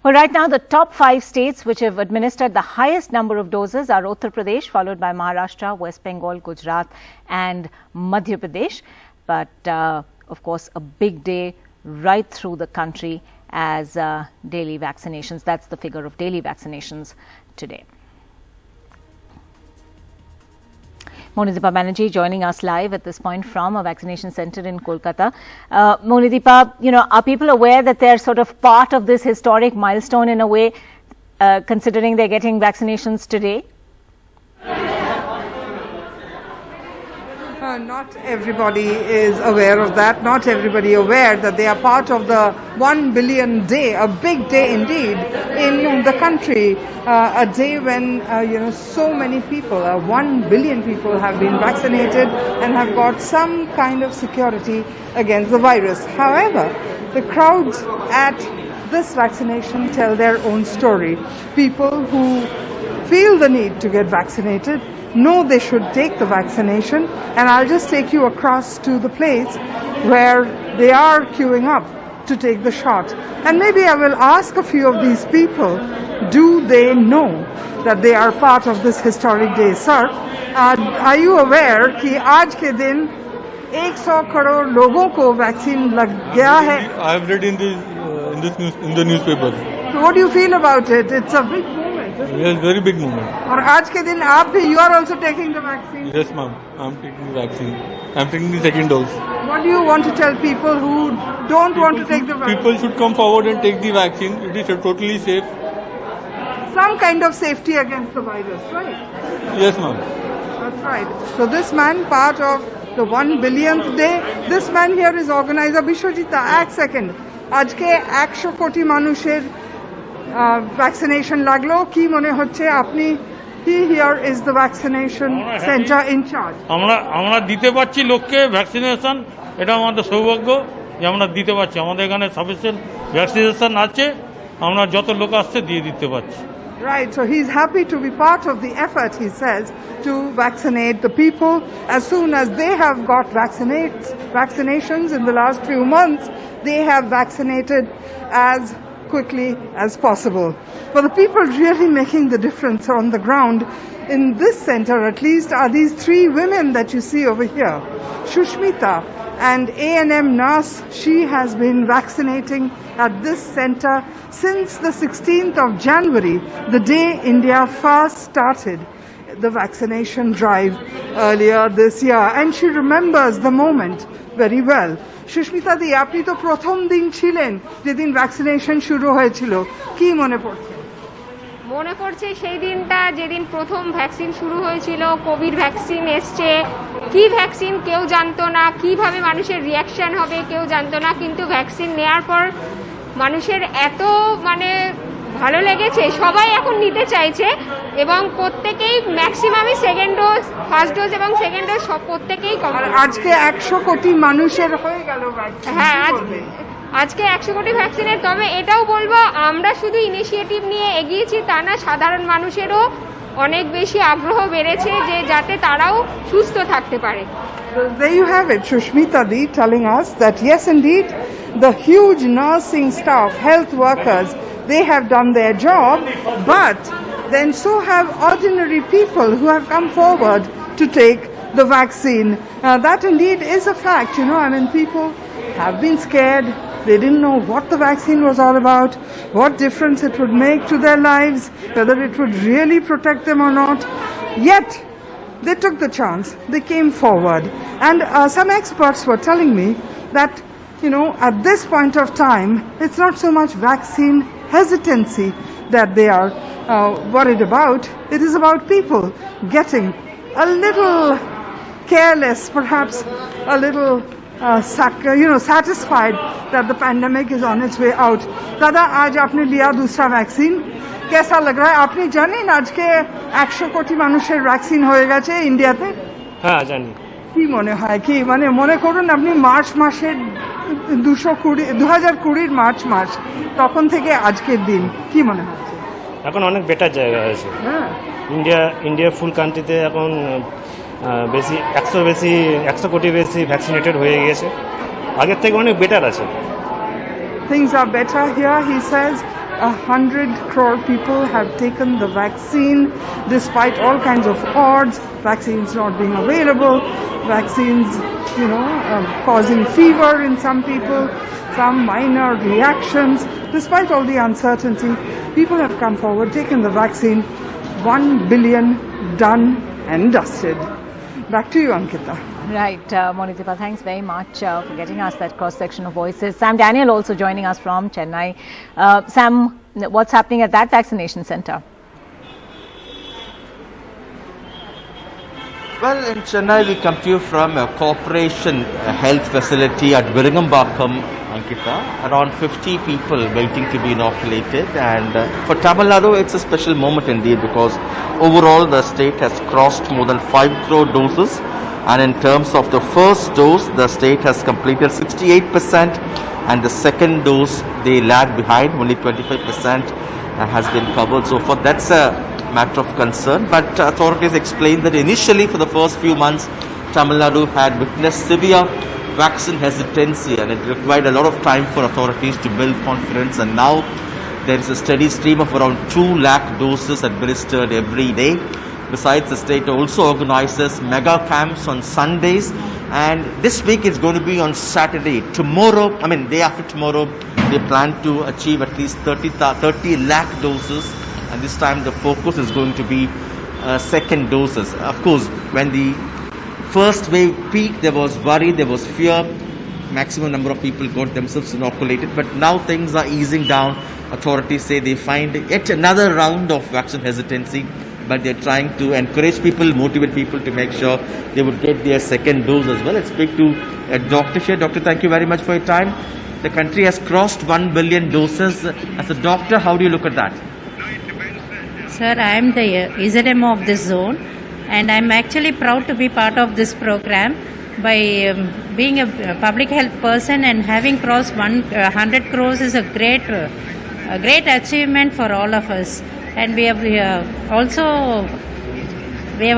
Well, right now, the top 5 states which have administered the highest number of doses are Uttar Pradesh, followed by Maharashtra, West Bengal, Gujarat and Madhya Pradesh. But, of course, a big day right through the country as daily vaccinations. That's the figure of daily vaccinations today. Monideepa Banerjee joining us live at this point from a vaccination center in Kolkata. Monideepa, are people aware that they're sort of part of this historic milestone in a way, considering they're getting vaccinations today? Not everybody is aware of that. Not everybody aware that they are part of the 1 billion day, a big day indeed in the country. A day when so many people, 1 billion people, have been vaccinated and have got some kind of security against the virus. However, the crowds at this vaccination tell their own story. People who feel the need to get vaccinated know they should take the vaccination, and I'll just take you across to the place where they are queuing up to take the shot. And maybe I will ask a few of these people, do they know that they are part of this historic day? Sir, are you aware कि आज के दिन 100 करोड़ लोगों को vaccine लग गया है? I have read in the newspaper. So what do you feel about it? It's a big moment. Yes, very big moment. और आज के दिन आप भी, you are also taking the vaccine? Yes, ma'am. I'm taking the vaccine. I'm taking the second dose. What do you want to tell people who don't want to take the vaccine? People should come forward and take the vaccine. It is totally safe. Some kind of safety against the virus, right? Yes, ma'am. That's right. So this man, part of the 1 billionth day, this man here is organizer. Bishwajita, এক second, আজকে 100 কোটি মানুষের vaccination লাগলো, কি মনে হচ্ছে আপনি? He here is the vaccination center in charge. আমরা দিতে পারছি লোককে ভ্যাকসিনেশন, এটা আমাদের সৌভাগ্য যে আমরা দিতে পারছি। আমাদের এখানে সাফিসিয়েন্ট ভ্যাকসিনেশন আছে, আমরা যত লোক আসছে দিয়ে দিতে পারছি। Right, so he's happy to be part of the effort, he says, to vaccinate the people. As soon as they have got vaccinations in the last few months, they have vaccinated as quickly as possible. But the people really making the difference on the ground in this center, at least, are these 3 women that you see over here. Shushmita, and A&M nurse, she has been vaccinating at this center since the 16th of January, the day India first started the vaccination drive earlier this year. And she remembers the moment very well. Susmita দি, আপনি তো প্রথম দিন ছিলেন যেদিন vaccination শুরু হয়েছিল, কি মনে পড়ছে? মনে পড়ছে সেই দিনটা যেদিন প্রথম ভ্যাকসিন শুরু হয়েছিল, কোভিড ভ্যাকসিন এসছে। কি ভ্যাকসিন কেউ জানতো না, কিভাবে মানুষের রিয়াকশন হবে কেউ জানতো না, কিন্তু ভ্যাকসিন নেওয়ার পর মানুষের এত ভালো লেগেছে, সবাই এখন নিতে চাইছে এবং প্রত্যেকেই ম্যাক্সিমামই সেকেন্ড ডোজ, ফার্স্ট ডোজ এবং সেকেন্ড ডোজ সব প্রত্যেকেই কমপ্লিট। আজকে 100 কোটি মানুষের হয়ে গেল ভ্যাকসিন। হ্যাঁ, আজকে 100 কোটি ভ্যাকসিনের। তবে এটাও বলবো, আমরা শুধু ইনিশিয়েটিভ নিয়ে এগিয়েছি তা না, সাধারণ মানুষেরও অনেক বেশি আগ্রহ বেড়েছে যে যাতে তারাও সুস্থ থাকতে পারে। There you have it, Shushmita Di telling us that yes, indeed, the huge nursing staff, health workers, they have done their job, but then so have ordinary people who have come forward to take the vaccine. That indeed is a fact, people have been scared. They didn't know what the vaccine was all about, what difference it would make to their lives, whether it would really protect them or not. Yet, they took the chance, they came forward. And some experts were telling me that, at this point of time, it's not so much vaccine hesitancy that they are worried about. It is about people getting a little careless, perhaps a little satisfied that the pandemic is on its way out. Dada, aaj aapne liya dusra vaccine, kaisa lag raha hai? Apni janen ajke 100 koti manusher vaccine hoye geche India te? Ha, jani. কি মনে হয়, কি মনে করুন আপনি March মাসের 2020 March মাস, তখন থেকে আজকের দিন কি মনে হচ্ছে? এখন অনেক বেটার জায়গা হয়েছে। হ্যাঁ, ইন্ডিয়া ফুল কান্ট্রিতে এখন বেশি 100 কোটি বেশি ভ্যাকসিনেটেড হয়ে গেছে, আগের থেকে অনেক বেটার আছে। Things are better here, he says. 100 crore people have taken the vaccine despite all kinds of odds, vaccines not being available, vaccines, causing fever in some people, some minor reactions. Despite all the uncertainty, people have come forward, taken the vaccine. 1 billion done and dusted. Back to you, Ankita. Right, Monitipa, thanks very much for getting us that cross-section of voices. Sam Daniel also joining us from Chennai. Sam, what's happening at that vaccination centre? Well, in Chennai, we come to you from a corporation health facility at Viringambakkam, Ankita. Around 50 people waiting to be inoculated. And for Tamil Nadu, it's a special moment indeed, because overall the state has crossed more than 5 crore doses. And in terms of the first dose, the state has completed 68%. And the second dose, they lag behind, only 25% has been covered so far. That's a matter of concern, but authorities explained that initially for the first few months Tamil Nadu had witnessed severe vaccine hesitancy, and it required a lot of time for authorities to build confidence, and now there is a steady stream of around 2 lakh doses administered every day. Besides, the state also organizes mega camps on Sundays, and this week it's going to be on Saturday. Day after tomorrow, they plan to achieve at least 30 lakh doses. And this time the focus is going to be second doses. Of course, when the first wave peaked, there was worry, there was fear. Maximum number of people got themselves inoculated. But now things are easing down. Authorities say they find yet another round of vaccine hesitancy. But they're trying to encourage people, motivate people to make sure they would get their second dose as well. Let's speak to a doctor here. Doctor, thank you very much for your time. The country has crossed 1 billion doses. As a doctor, how do you look at that? Sir, I am the SRM of this zone, and I am actually proud to be part of this program. By being a public health person and having crossed 100 crores is a great achievement for all of us. And we have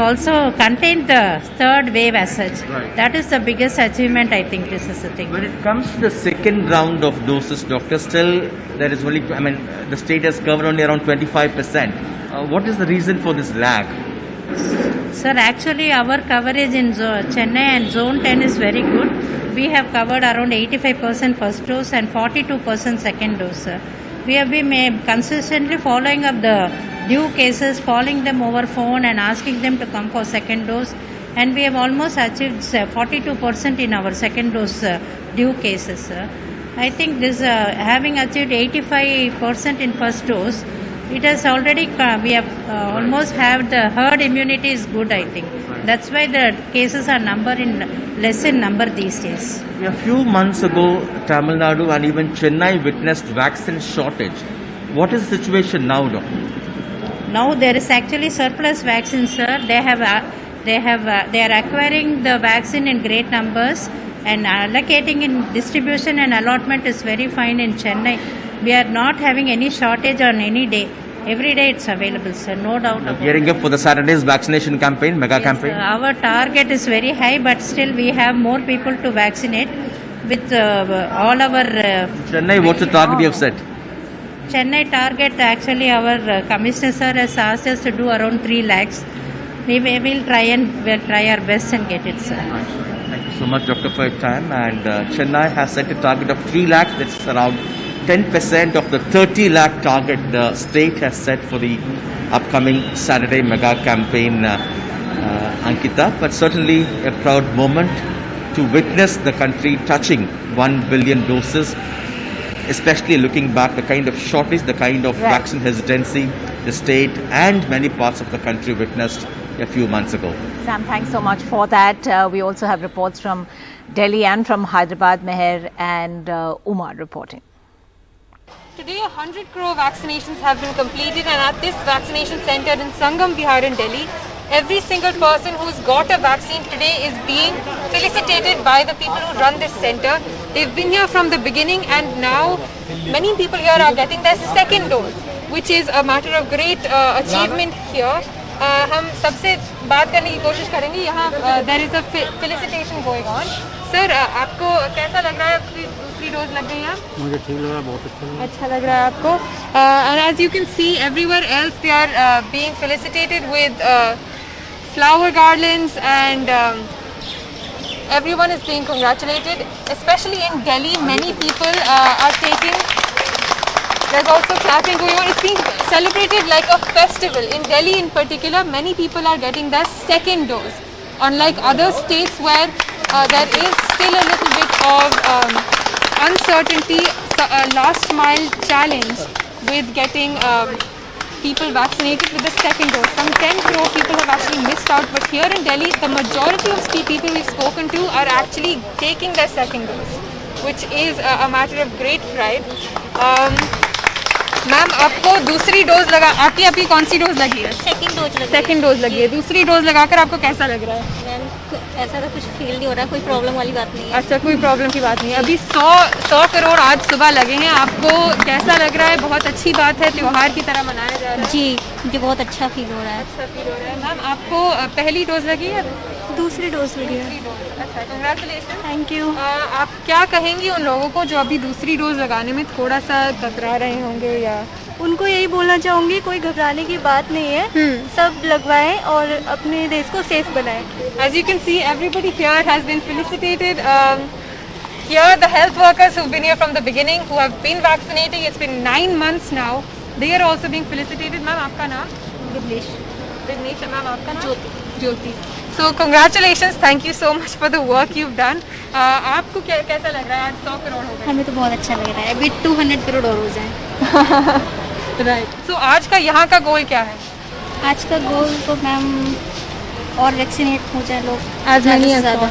also contained the third wave as such. Right. That is the biggest achievement, I think. This is the thing. When it comes to the second round of doses, doctor, still there is only, the state has covered only around 25%. What is the reason for this lag? Sir, actually our coverage in Chennai and Zone 10 is very good. We have covered around 85% first dose and 42% second dose, sir. We have been consistently following up the due cases, following them over phone and asking them to come for second dose. And we have almost achieved 42% in our second dose due cases, sir. I think this having achieved 85% in first dose, it has already we have almost have the herd immunity is good, I think. That's why the cases are less in number these days. A few months ago, Tamil Nadu and even Chennai witnessed vaccine shortage. What is the situation now, doctor? Now there is actually surplus vaccines, sir. They are acquiring the vaccine in great numbers, and allocating in distribution and allotment is very fine in Chennai. We are not having any shortage on any day. Every day it's available, sir. No doubt about it. Gearing up for the Saturday's vaccination campaign, mega campaign? Our target is very high, but still we have more people to vaccinate with all our... Chennai, what's the target you have set? Chennai target, actually our commissioner sir has asked us to do around 3 lakhs. We'll try our best and get it, sir. Thank you so much, doctor, for your time. And Chennai has set a target of 3 lakhs. That's around 10% of the 30 lakh target the state has set for the upcoming Saturday mega campaign, Ankita. But certainly a proud moment to witness the country touching 1 billion doses, especially looking back the kind of shortage, the kind of vaccine hesitancy the state and many parts of the country witnessed a few months ago. Sam, thanks so much for that. We also have reports from Delhi and from Hyderabad. Meher and Umar reporting. Today, 100 crore vaccinations have been completed, and at this vaccination center in Sangam Vihar in Delhi, every single person who's got a vaccine today is being felicitated by the people who run this center. They've been here from the beginning, and now many people here are getting their second dose, which is a matter of great achievement here. हम सबसे बात करने की कोशिश करेंगे. यहाँ there is a felicitation going on. Sir, आपको कैसा लग रहा है दूसरी दूसरी डोज लग गई आप? मुझे ठीक लग रहा है, बहुत अच्छा लग रहा है आपको? And as you can see, everywhere else they are being felicitated with flower garlands and everyone is being congratulated. Especially in Delhi, many people are taking. There's also clapping going on. It's being celebrated like a festival. In Delhi, in particular, many people are getting their second dose. Unlike other states where there is still a little bit of uncertainty, last mile challenge with getting people vaccinated with the second dose. Some 10 crore people have actually missed out, but here in Delhi, the majority of people we've spoken to are actually taking their second dose, which is a matter of great pride. Ma'am आपको दूसरी dose लगा, आपकी अभी कौन सी dose लगी है? Second dose लगी second dose लगी है। दूसरी डोज लगाकर आपको कैसा लग रहा है? मैम ऐसा तो कुछ फील नहीं हो रहा, कोई प्रॉब्लम वाली बात नहीं है। अच्छा, कोई प्रॉब्लम की बात नहीं है। अभी 100 करोड़ आज सुबह लगे हैं, आपको कैसा लग रहा है? बहुत अच्छी बात है, त्योहार की तरह मनाया जा रहा है। जी, मुझे बहुत अच्छा फील हो रहा है। अच्छा फील हो रहा है। मैम आपको पहली डोज लगी है? दूसरी डोज लगी है। अच्छा, कंग्रेचुलेशन। Thank you. आप क्या कहेंगी उन लोगों को जो अभी दूसरी डोज लगाने में थोड़ा सा कतरा रहे होंगे? या उनको यही बोलना चाहूँगी, कोई घबराने की बात नहीं है, सब लगवाएं और अपने देश को सेफ बनाएं। As you can see, everybody here has been felicitated. Here, the health workers who've been here from the beginning, who have been vaccinating, it's been 9 months now. They are also being felicitated. Ma'am, आपका नाम? Vighnesh. Vighnesh. Ma'am आपका नाम? ज्योति। ज्योति। So congratulations, thank you so much for the work you've done. आपको कैसा लग रहा है? आज 100 करोड़ हो गए। हमें तो बहुत अच्छा लग रहा है, अभी 200 करोड़ और हो जाए। राइट। So आज का यहाँ का गोल क्या है? आज का गोल तो मैम और वैक्सीनेट हो जाए लोग As many as ज़्यादा।